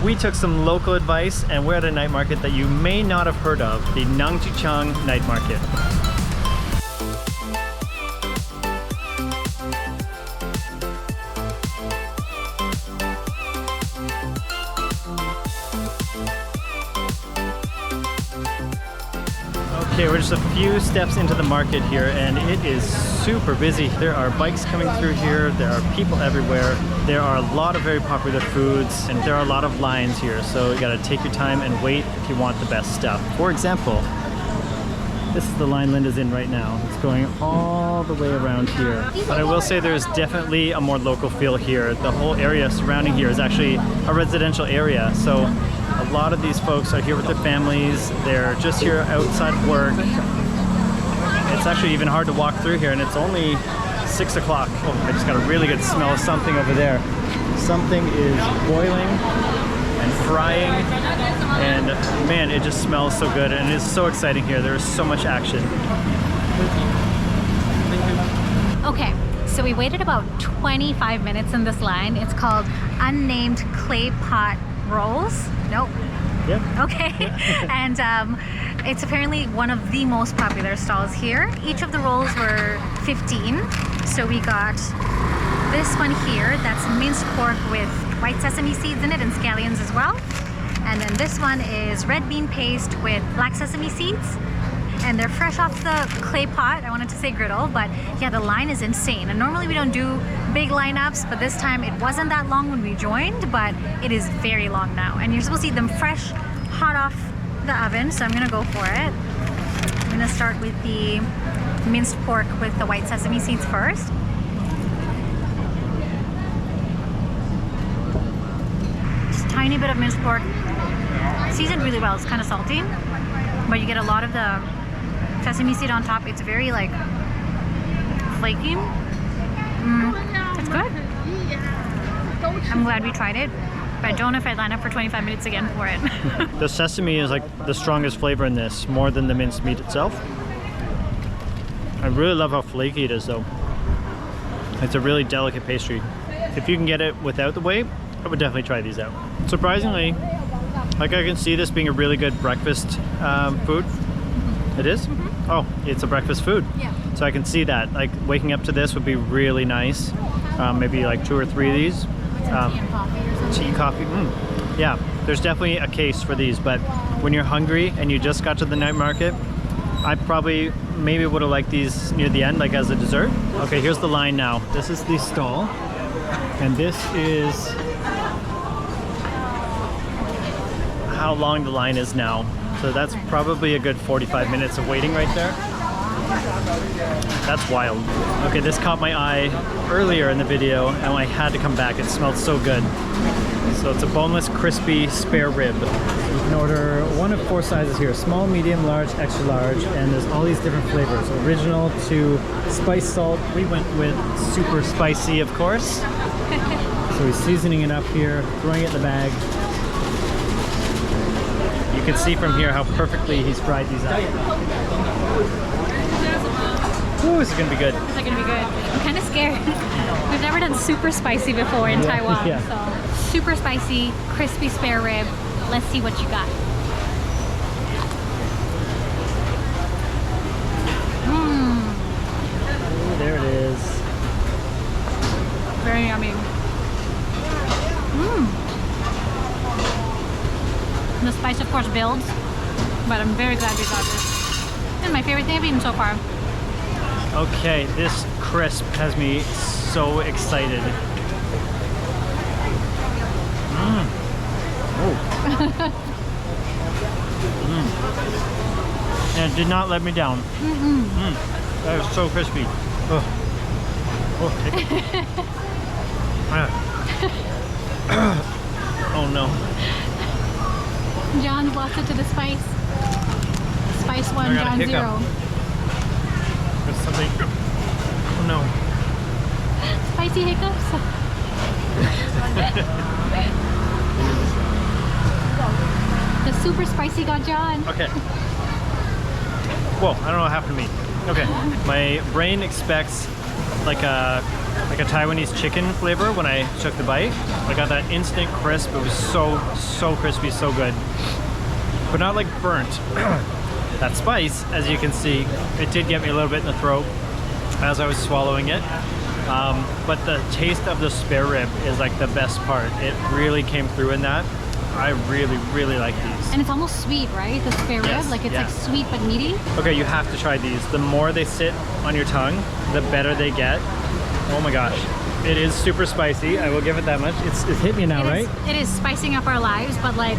We took some local advice and we're at a night market that you may not have heard of, the Nanjichang Night Market. Okay, we're just a few steps into the market here and it is super busy. There are bikes coming through here, there are people everywhere, there are a lot of very popular foods, and there are a lot of lines here, so you gotta take your time and wait if you want the best stuff. For example, this is the line Linda's in right now. It's going all the way around here. But I will say there's definitely a more local feel here. The whole area surrounding here is actually a residential area, so a lot of these folks are here with their families. They're just here outside work. It's actually even hard to walk through here, and it's only 6 o'clock. Oh, I just got a really good smell of something over there. Something is boiling and frying, and man, it just smells so good, and it's so exciting here. There is so much action. Okay, so we waited about 25 minutes in this line. It's called Unnamed Clay Pot Rolls. Nope. Yep. Okay. And it's apparently one of the most popular stalls here. Each of the rolls were 15. So we got this one here that's minced pork with white sesame seeds in it and scallions as well. And then this one is red bean paste with black sesame seeds. And they're fresh off the clay pot. I wanted to say griddle, but yeah, the line is insane. And normally we don't do big lineups, but this time it wasn't that long when we joined, but it is very long now. And you're supposed to eat them fresh, hot off the oven, so I'm gonna go for it. I'm gonna start with the minced pork with the white sesame seeds first. Just a tiny bit of minced pork. Seasoned really well, it's kind of salty, but you get a lot of the sesame seed on top. It's very like flaky. It's good. I'm glad we tried it, but I don't know if I'd line up for 25 minutes again for it. The sesame is like the strongest flavor in this, more than the minced meat itself. I really love how flaky it is though. It's a really delicate pastry. If you can get it without the whey, I would definitely try these out. Surprisingly, like I can see this being a really good breakfast food. It is? Mm-hmm. Oh, it's a breakfast food. Yeah. So I can see that. Like waking up to this would be really nice. Maybe like 2 or 3 of these. Tea and coffee or something. Tea, coffee. Yeah, there's definitely a case for these, but when you're hungry and you just got to the night market, I probably maybe would have liked these near the end, like as a dessert. Okay, here's the line now. This is the stall, and this is how long the line is now. So that's probably a good 45 minutes of waiting right there. That's wild. Okay, this caught my eye earlier in the video and I had to come back. It smelled so good. So it's a boneless, crispy spare rib. You can order one of 4 sizes here: small, medium, large, extra large, and there's all these different flavors. Original to spice salt. We went with super spicy, of course. So he's seasoning it up here, throwing it in the bag. You can see from here how perfectly he's fried these up. Ooh, this is gonna be good. This is gonna be good. I'm kind of scared. We've never done super spicy before in Taiwan. Yeah. So super spicy, crispy spare rib. Let's see what you got. Ooh, there it is. Very yummy. The spice, of course, builds, but I'm very glad we got this. And my favorite thing I've eaten so far. Okay, this crisp has me so excited. And it did not let me down. That is so crispy. Oh, oh no. John's lost it to the spice. Spice 1, John 0. There's something. Oh no. Spicy hiccups. The super spicy got John. Okay. Whoa, I don't know what happened to me. Okay, my brain expects like a like a Taiwanese chicken flavor when I took the bite. I got that instant crisp. It was so crispy, so good. But not like burnt. That spice, as you can see, it did get me a little bit in the throat as I was swallowing it. But the taste of the spare rib is like the best part. It really came through in that. I really like these. And it's almost sweet, right? The spare rib, like it's like sweet but meaty. Okay, you have to try these. The more they sit on your tongue, the better they get. Oh my gosh. It is super spicy. I will give it that much. It's hit me now, right? It is spicing up our lives, but like,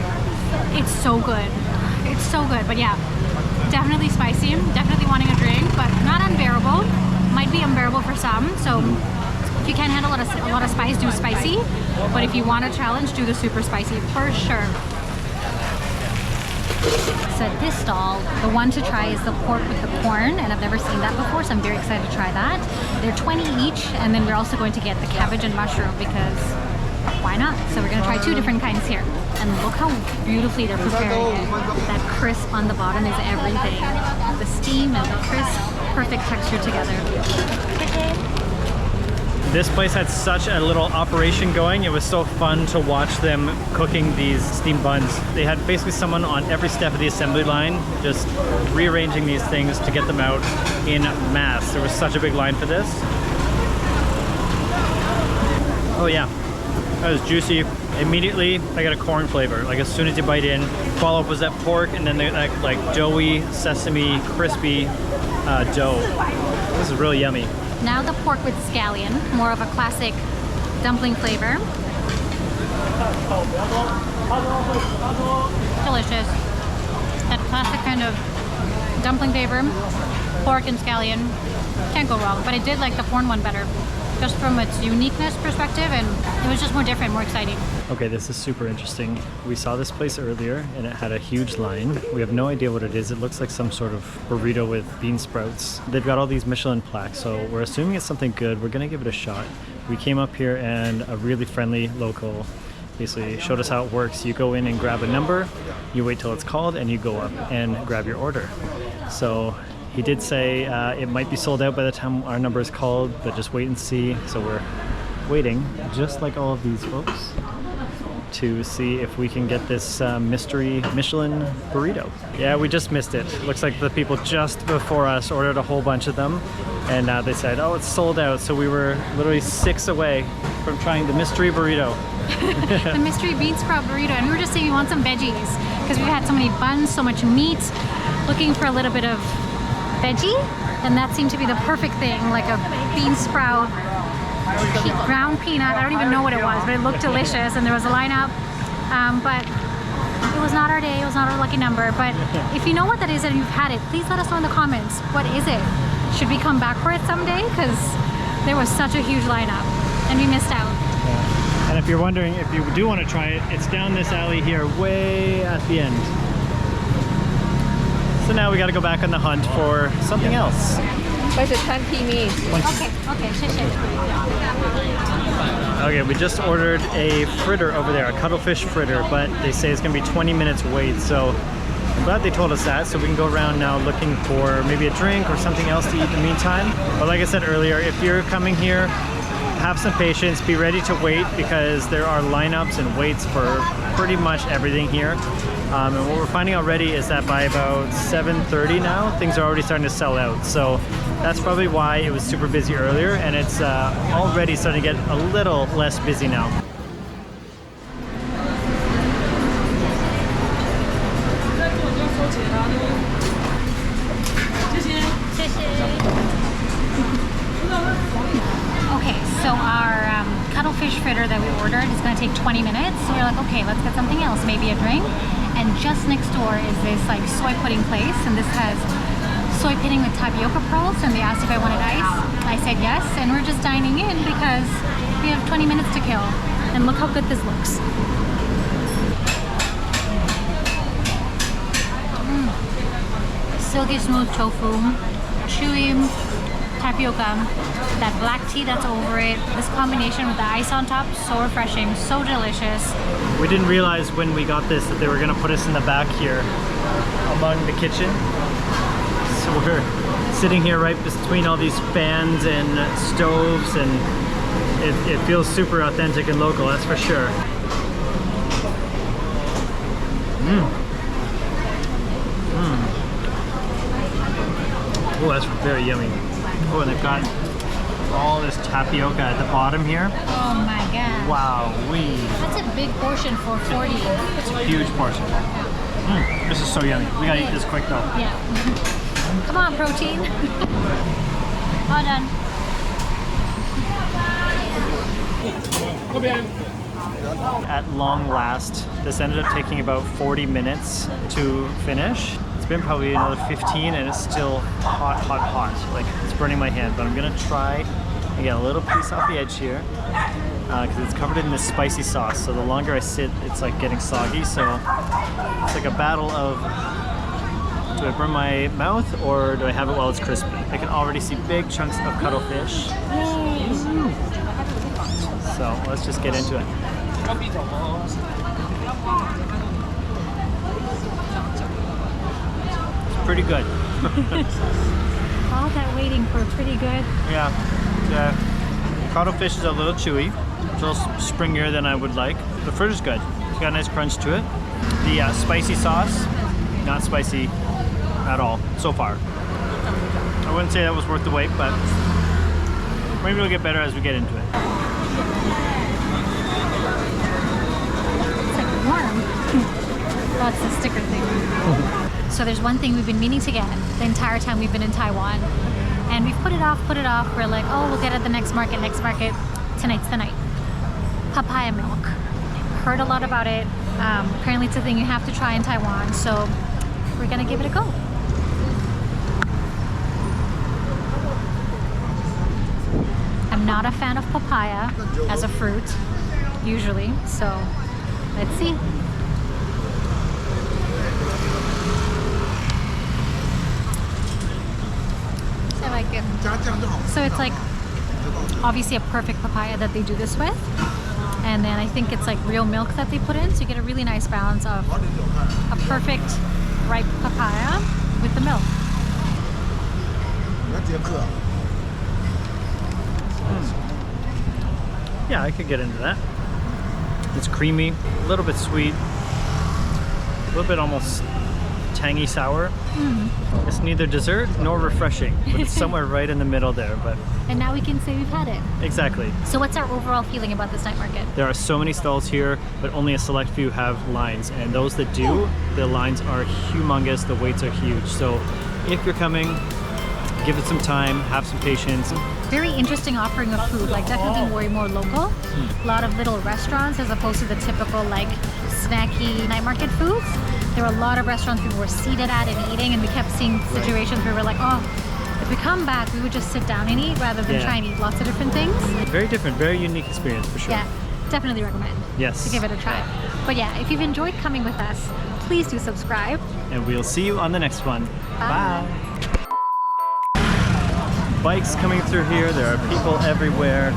it's so good. It's so good, but yeah, definitely spicy. Definitely wanting a drink, but not unbearable. Might be unbearable for some, so if you can't handle a lot of spice, do spicy. But if you want a challenge, do the super spicy for sure. So at this stall, the one to try is the pork with the corn, and I've never seen that before, so I'm very excited to try that. They're 20 each, and then we're also going to get the cabbage and mushroom because why not? So we're going to try 2 different kinds here. And look how beautifully they're preparing it. That crisp on the bottom is everything. The steam and the crisp, perfect texture together. This place had such a little operation going. It was so fun to watch them cooking these steamed buns. They had basically someone on every step of the assembly line just rearranging these things to get them out in mass. There was such a big line for this. Oh yeah, that was juicy. Immediately I got a corn flavor. Like as soon as you bite in, follow up was that pork and then that like doughy, sesame, crispy dough. This is really yummy. Now the pork with scallion, more of a classic dumpling flavor. Delicious. That classic kind of dumpling flavor, pork and scallion. Can't go wrong, but I did like the corn one better, just from its uniqueness perspective, and it was just more different, more exciting. Okay, this is super interesting. We saw this place earlier and it had a huge line. We have no idea what it is. It looks like some sort of burrito with bean sprouts. They've got all these Michelin plaques, so we're assuming it's something good. We're gonna give it a shot. We came up here and a really friendly local basically showed us how it works. You go in and grab a number, you wait till it's called, and you go up and grab your order. So he did say it might be sold out by the time our number is called, but just wait and see. So we're waiting, just like all of these folks, to see if we can get this mystery Michelin burrito. Yeah, we just missed it. Looks like the people just before us ordered a whole bunch of them, and now they said, oh, it's sold out. So we were literally 6 away from trying the mystery burrito. The mystery bean sprout burrito, and we were just saying we want some veggies because we had so many buns, so much meat, looking for a little bit of veggie, and that seemed to be the perfect thing, like a bean sprout, ground peanut. I don't even know what it was, but it looked delicious, and there was a lineup, but it was not our day, it was not our lucky number. But if you know what that is and you've had it, please let us know in the comments. What is it? Should we come back for it someday? Because there was such a huge lineup and we missed out. Yeah. And if you're wondering if you do want to try it, it's down this alley here, way at the end. So now we got to go back on the hunt for something else. Okay, we just ordered a fritter over there, a cuttlefish fritter, but they say it's going to be 20 minutes wait, so I'm glad they told us that, so we can go around now looking for maybe a drink or something else to eat in the meantime. But like I said earlier, if you're coming here, have some patience, be ready to wait because there are lineups and waits for pretty much everything here. And what we're finding already is that by about 7:30 now, things are already starting to sell out. So that's probably why it was super busy earlier, and it's already starting to get a little less busy now. Okay, so our cuttlefish fritter that we ordered is going to take 20 minutes. So we're like, okay, let's get something else, maybe a drink. And just next door is this like soy pudding place, and this has soy pudding with tapioca pearls, and they asked if I wanted ice. I said yes, and we're just dining in because we have 20 minutes to kill. And look how good this looks. Silky smooth tofu, chewy tapioca, that black tea that's over it, this combination with the ice on top, so refreshing, so delicious. We didn't realize when we got this that they were going to put us in the back here among the kitchen. So we're sitting here right between all these fans and stoves, and it feels super authentic and local, that's for sure. Oh, that's very yummy. Oh, and they've got all this tapioca at the bottom here. Oh my god. Wow, That's a big portion for 40. it's a huge portion. This is so yummy. We gotta eat this quick though. Yeah. Come on, protein. All done. At long last, this ended up taking about 40 minutes to finish. It's been probably another 15 and it's still hot, hot, hot. Like it's burning my hand, but I'm gonna try and get a little piece off the edge here because it's covered in this spicy sauce. So the longer I sit, it's like getting soggy. So it's like a battle of, do I burn my mouth or do I have it while it's crispy? I can already see big chunks of cuttlefish. So let's just get into it. It's pretty good. All that waiting for pretty good. Yeah, the cuttlefish is a little chewy. It's a little springier than I would like. The fruit is good. It's got a nice crunch to it. The spicy sauce, not spicy at all so far. I wouldn't say that was worth the wait, but maybe it'll get better as we get into it. It's like warm. Oh, it's the sticker thing. So there's one thing we've been meaning to get the entire time we've been in Taiwan. And we've put it off. We're like, oh, we'll get it at the next market. Tonight's the night. Papaya milk. Heard a lot about it. Apparently it's a thing you have to try in Taiwan. So we're gonna give it a go. I'm not a fan of papaya as a fruit, usually. So let's see. I like it. So it's like obviously a perfect papaya that they do this with, and then I think it's like real milk that they put in, so you get a really nice balance of a perfect ripe papaya with the milk. Yeah, I could get into that. It's creamy, a little bit sweet, a little bit almost tangy sour. It's neither dessert nor refreshing, but it's somewhere right in the middle there. But And now we can say we've had it. exactly. So what's our overall feeling about this night market? There are so many stalls here, but only a select few have lines. And those that do, the lines are humongous, the waits are huge. So if you're coming, give it some time, have some patience. Very interesting offering of food, like definitely way more local. A lot of little restaurants as opposed to the typical like snacky night market foods. There were a lot of restaurants people were seated at and eating, and we kept seeing situations where we're like, oh, if we come back, we would just sit down and eat rather than try and eat lots of different things. Very different, very unique experience for sure. Yeah, definitely recommend Yes. to give it a try. But yeah, if you've enjoyed coming with us, please do subscribe. And we'll see you on the next one. Bye. Bikes coming through here, there are people everywhere.